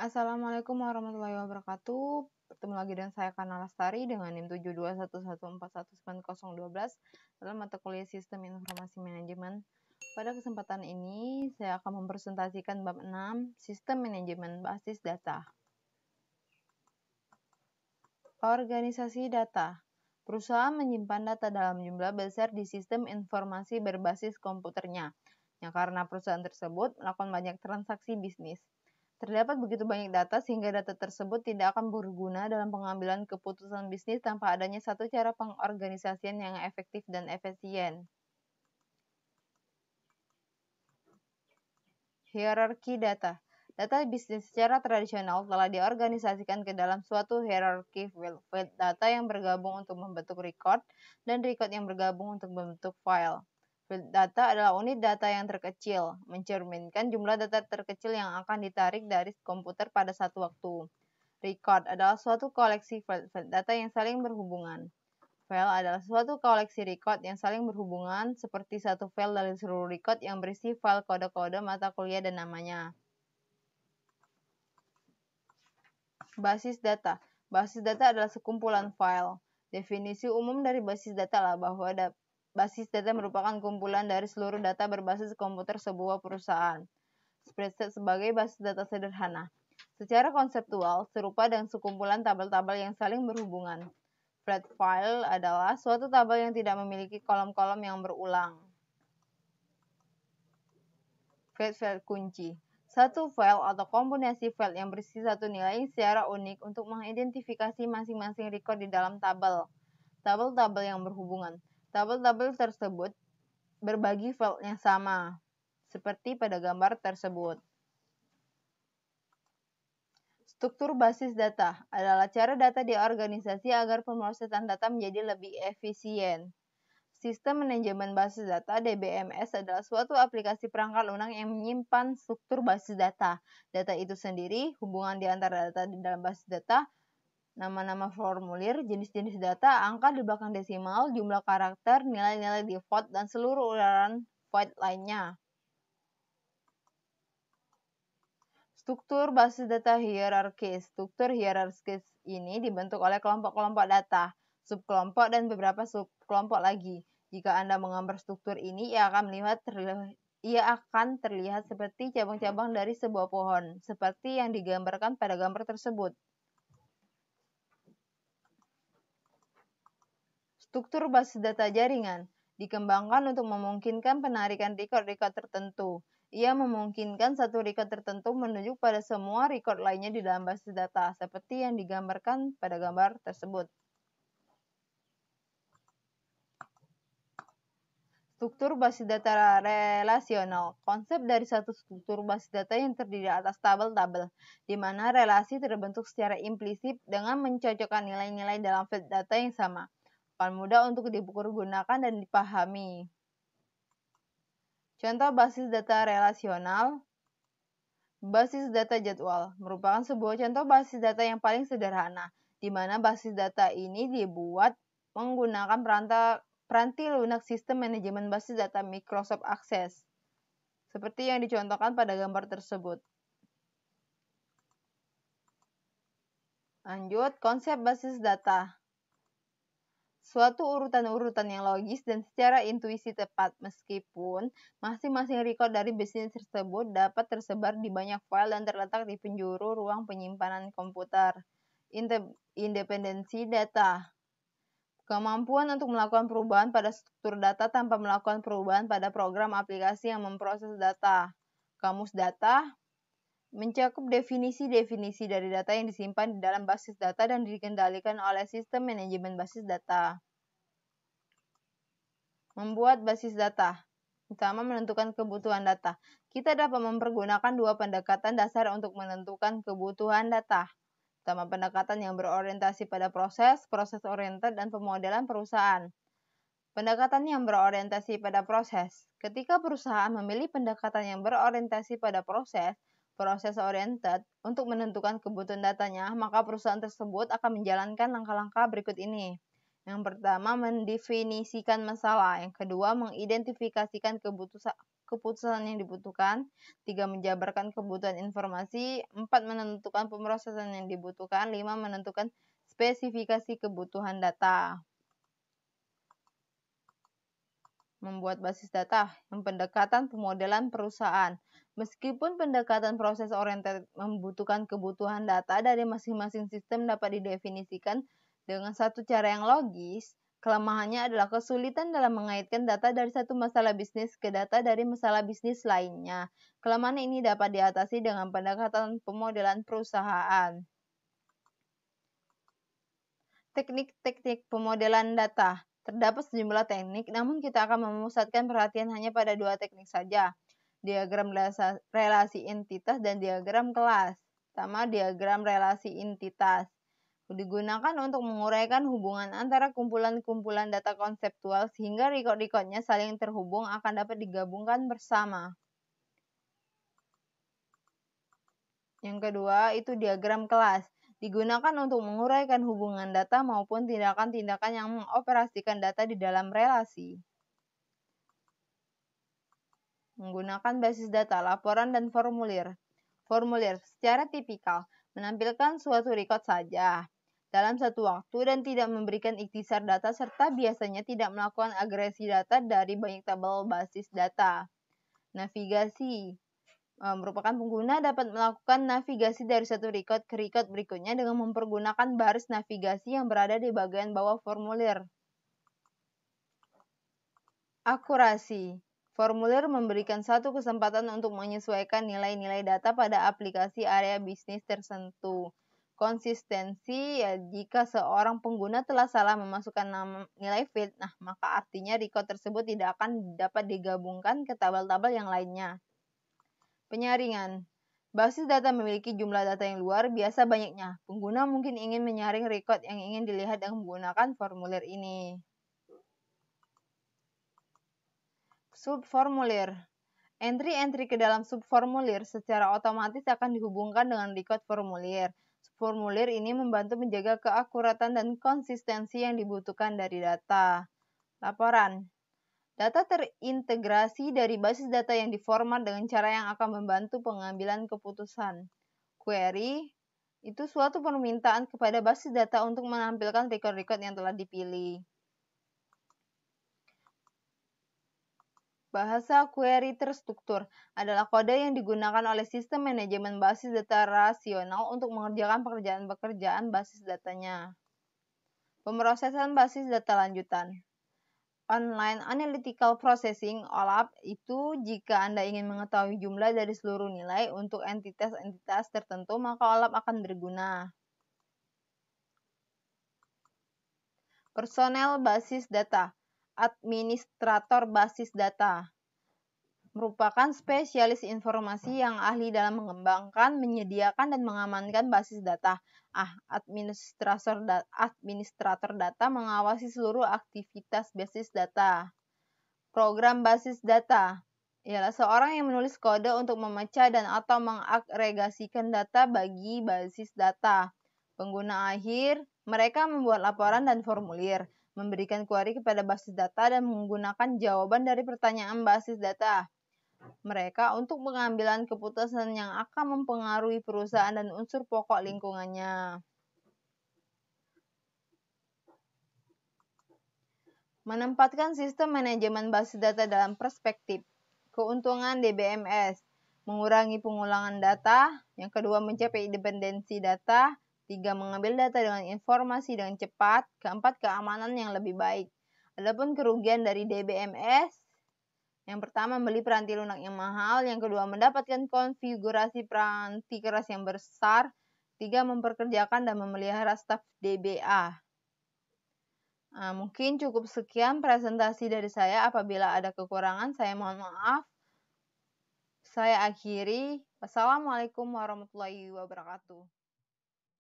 Assalamualaikum warahmatullahi wabarakatuh. Bertemu lagi dengan saya Kana Lastari dengan NIM 7211419012 dalam mata kuliah Sistem Informasi Manajemen. Pada kesempatan ini, saya akan mempresentasikan bab 6, Sistem Manajemen Basis Data. Organisasi data. Perusahaan menyimpan data dalam jumlah besar di sistem informasi berbasis komputernya, yang karena perusahaan tersebut melakukan banyak transaksi bisnis. Terdapat begitu banyak data sehingga data tersebut tidak akan berguna dalam pengambilan keputusan bisnis tanpa adanya satu cara pengorganisasian yang efektif dan efisien. Hierarki data. Data bisnis secara tradisional telah diorganisasikan ke dalam suatu hierarki field data yang bergabung untuk membentuk record dan record yang bergabung untuk membentuk file. Field data adalah unit data yang terkecil, mencerminkan jumlah data terkecil yang akan ditarik dari komputer pada satu waktu. Record adalah suatu koleksi file data yang saling berhubungan. File adalah suatu koleksi record yang saling berhubungan, seperti satu file dari seluruh record yang berisi file kode-kode mata kuliah dan namanya. Basis data. Basis data adalah sekumpulan file. Definisi umum dari basis data adalah bahwa basis data merupakan kumpulan dari seluruh data berbasis komputer sebuah perusahaan. Spreadsheet sebagai basis data sederhana. Secara konseptual, serupa dengan sekumpulan tabel-tabel yang saling berhubungan. Flat file adalah suatu tabel yang tidak memiliki kolom-kolom yang berulang. File kunci. Satu file atau kombinasi file yang berisi satu nilai secara unik untuk mengidentifikasi masing-masing record di dalam tabel. Tabel-tabel yang berhubungan. Tabel-tabel tersebut berbagi file yang sama, seperti pada gambar tersebut. Struktur basis data adalah cara data diorganisasi agar pemrosesan data menjadi lebih efisien. Sistem Manajemen Basis Data (DBMS) adalah suatu aplikasi perangkat lunak yang menyimpan struktur basis data. Data itu sendiri, hubungan di antara data di dalam basis data, nama-nama formulir, jenis-jenis data, angka di belakang desimal, jumlah karakter, nilai-nilai default, dan seluruh urayan void lainnya. Struktur basis data hierarkis. Struktur hierarkis ini dibentuk oleh kelompok-kelompok data, subkelompok, dan beberapa subkelompok lagi. Jika Anda menggambar struktur ini, ia akan terlihat seperti cabang-cabang dari sebuah pohon, seperti yang digambarkan pada gambar tersebut. Struktur basis data jaringan dikembangkan untuk memungkinkan penarikan record-record tertentu. Ia memungkinkan satu record tertentu menunjuk pada semua record lainnya di dalam basis data, seperti yang digambarkan pada gambar tersebut. Struktur basis data relasional. Konsep dari satu struktur basis data yang terdiri atas tabel-tabel, di mana relasi terbentuk secara implisit dengan mencocokkan nilai-nilai dalam field data yang sama. Akan mudah untuk dipergunakan dan dipahami. Contoh basis data relasional. Basis data jadwal merupakan sebuah contoh basis data yang paling sederhana, di mana basis data ini dibuat menggunakan peranti lunak sistem manajemen basis data Microsoft Access, seperti yang dicontohkan pada gambar tersebut. Lanjut, konsep basis data. Suatu urutan-urutan yang logis dan secara intuisi tepat, meskipun masing-masing record dari bisnis tersebut dapat tersebar di banyak file dan terletak di penjuru ruang penyimpanan komputer. Independensi data. Kemampuan untuk melakukan perubahan pada struktur data tanpa melakukan perubahan pada program aplikasi yang memproses data. Kamus data mencakup definisi-definisi dari data yang disimpan di dalam basis data dan dikendalikan oleh sistem manajemen basis data. Membuat basis data. Pertama, menentukan kebutuhan data. Kita dapat mempergunakan dua pendekatan dasar untuk menentukan kebutuhan data. Pertama, pendekatan yang berorientasi pada proses oriented, dan pemodelan perusahaan. Pendekatan yang berorientasi pada proses. Ketika perusahaan memilih pendekatan yang berorientasi pada proses oriented, untuk menentukan kebutuhan datanya, maka perusahaan tersebut akan menjalankan langkah-langkah berikut ini. Yang pertama, mendefinisikan masalah. Yang kedua, mengidentifikasikan keputusan yang dibutuhkan. 3. Menjabarkan kebutuhan informasi. 4. Menentukan pemrosesan yang dibutuhkan. 5. Menentukan spesifikasi kebutuhan data. Membuat basis data. Pendekatan pemodelan perusahaan. Meskipun pendekatan proses oriented membutuhkan kebutuhan data dari masing-masing sistem dapat didefinisikan dengan satu cara yang logis, kelemahannya adalah kesulitan dalam mengaitkan data dari satu masalah bisnis ke data dari masalah bisnis lainnya. Kelemahan ini dapat diatasi dengan pendekatan pemodelan perusahaan. Teknik-teknik pemodelan data. Terdapat sejumlah teknik, namun kita akan memusatkan perhatian hanya pada 2 teknik saja. Diagram relasi entitas dan diagram kelas. Pertama, diagram relasi entitas. Digunakan untuk menguraikan hubungan antara kumpulan-kumpulan data konseptual sehingga record-recordnya saling terhubung akan dapat digabungkan bersama. Yang kedua, itu diagram kelas. Digunakan untuk menguraikan hubungan data maupun tindakan-tindakan yang mengoperasikan data di dalam relasi. Menggunakan basis data, laporan, dan formulir. Formulir secara tipikal menampilkan suatu record saja dalam satu waktu dan tidak memberikan ikhtisar data serta biasanya tidak melakukan agresi data dari banyak tabel basis data. Navigasi merupakan pengguna dapat melakukan navigasi dari satu record ke record berikutnya dengan mempergunakan baris navigasi yang berada di bagian bawah formulir. Akurasi. Formulir memberikan satu kesempatan untuk menyesuaikan nilai-nilai data pada aplikasi area bisnis tertentu. Konsistensi, ya, jika seorang pengguna telah salah memasukkan nilai field, maka artinya record tersebut tidak akan dapat digabungkan ke tabel-tabel yang lainnya. Penyaringan. Basis data memiliki jumlah data yang luar biasa banyaknya. Pengguna mungkin ingin menyaring record yang ingin dilihat dengan menggunakan formulir ini. Subformulir. Entry-entry ke dalam subformulir secara otomatis akan dihubungkan dengan record formulir. Subformulir ini membantu menjaga keakuratan dan konsistensi yang dibutuhkan dari data. Laporan. Data terintegrasi dari basis data yang diformat dengan cara yang akan membantu pengambilan keputusan. Query itu suatu permintaan kepada basis data untuk menampilkan record-record yang telah dipilih. Bahasa query terstruktur adalah kode yang digunakan oleh sistem manajemen basis data rasional untuk mengerjakan pekerjaan-pekerjaan basis datanya. Pemrosesan basis data lanjutan. Online Analytical Processing (OLAP) itu jika Anda ingin mengetahui jumlah dari seluruh nilai untuk entitas-entitas tertentu, maka OLAP akan berguna. Personel basis data. Administrator basis data merupakan spesialis informasi yang ahli dalam mengembangkan, menyediakan, dan mengamankan basis data. Administrator data mengawasi seluruh aktivitas basis data. Program basis data ialah seorang yang menulis kode untuk memecah dan atau mengagregasikan data bagi basis data. Pengguna akhir, mereka membuat laporan dan formulir, memberikan query kepada basis data, dan menggunakan jawaban dari pertanyaan basis data mereka untuk pengambilan keputusan yang akan mempengaruhi perusahaan dan unsur pokok lingkungannya. Menempatkan sistem manajemen basis data dalam perspektif. Keuntungan DBMS. Mengurangi pengulangan data. Yang kedua, mencapai independensi data. 3. Mengambil data dengan informasi dengan cepat. Keempat, keamanan yang lebih baik. Adapun kerugian dari DBMS, yang pertama, beli peranti lunak yang mahal. Yang kedua, mendapatkan konfigurasi peranti keras yang besar. 3. Memperkerjakan dan memelihara staf DBA. Mungkin cukup sekian presentasi dari saya. Apabila ada kekurangan, saya mohon maaf. Saya akhiri. Wassalamualaikum warahmatullahi wabarakatuh.